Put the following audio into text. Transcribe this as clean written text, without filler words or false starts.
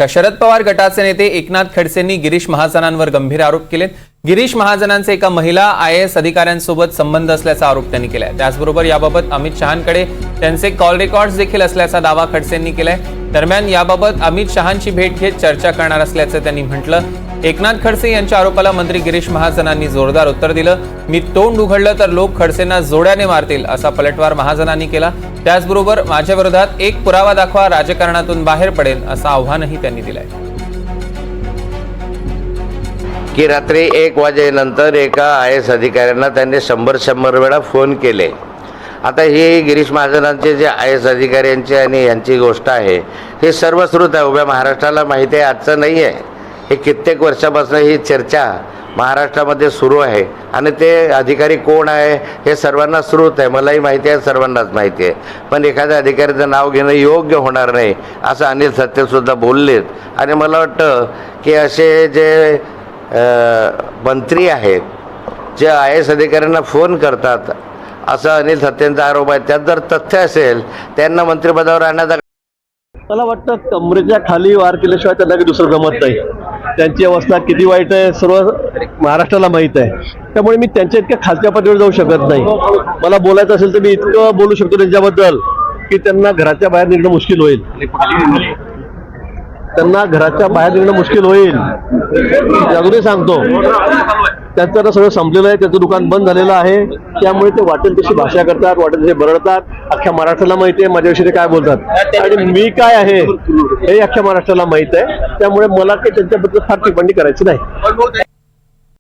तर शरद पवार गटाचे नेते एकनाथ खडसेंनी गिरीश महाजनांवर गंभीर आरोप केलेत। गिरीश महाजनांचे एका महिला IAS अधिकाऱ्यांसोबत संबंध असल्याचा आरोप त्यांनी केलाय। त्याचबरोबर याबाबत अमित शहांकडे त्यांचे कॉल रेकॉर्ड्स देखील असल्याचा दावा खडसेंनी केलाय। दरम्यान याबाबत अमित शहांची भेट घेत चर्चा करणार असल्याचं त्यांनी म्हटलं। एकनाथ खडसे यांच्या आरोपाला मंत्री गिरीश महाजनांनी जोरदार उत्तर दिलं। मी तोंड उघडलं तर लोक खडसेंना जोड्याने मारतील असा पलटवार महाजनांनी केला। त्याचबरोबर माझ्या विरोधात एक पुरावा दाखवा, राजकारणातून बाहेर पडेल असं आव्हानही त्यांनी दिलंय। की रात्री 1 वाजेनंतर एका IAS अधिकाऱ्यांना त्यांनी 100 वेळा फोन केले। आता ही गिरीश महाजनांचे जे IAS अधिकाऱ्यांची आणि यांची गोष्ट आहे हे सर्वश्रुत आहे, उभ्या महाराष्ट्राला माहिती आहे, आजचं नाही आहे। हे कित्येक वर्षापासून ही चर्चा महाराष्ट्रामध्ये सुरू आहे आणि ते अधिकारी कोण आहे हे सर्वांना श्रुत आहे, मलाही माहिती आहे, सर्वांनाच माहिती आहे। पण एखाद्या अधिकाऱ्याचं नाव घेणं योग्य होणार नाही असं अनिल सत्तेसुद्धा बोललेत। आणि मला वाटतं की असे जे मंत्री आहेत जे IAS अधिकाऱ्यांना फोन करतात असा अनिल सत्तेंचा आरोप आहे, त्यात जर तथ्य असेल त्यांना मंत्रिपदावर आणण्याचा मला वाटतं कमरेच्या खाली वार केल्याशिवाय त्यांना काही दुसरं जमत नाही। त्यांची अवस्था किती वाईट आहे सर्व महाराष्ट्राला माहीत आहे, त्यामुळे मी त्यांच्या इतक्या खालच्या पातळीवर जाऊ शकत नाही। मला बोलायचं असेल तर मी इतकं बोलू शकतो त्यांच्याबद्दल की त्यांना घराच्या बाहेर निघणं मुश्किल होईल, त्यांना घराच्या बाहेर निघणं मुश्किल होईल, अगदी सांगतो। त्यांचं आता सगळं संपलेलं आहे, त्यांचं दुकान बंद झालेलं आहे, त्यामुळे ते वाटेल तशी भाषा करतात, वाटेल तसे बरळतात। अख्ख्या महाराष्ट्राला माहिती आहे माझ्याविषयी ते काय बोलतात आणि मी काय आहे हे अख्ख्या महाराष्ट्राला माहित आहे, त्यामुळे मला काही त्यांच्याबद्दल फार टिप्पणी करायची नाही।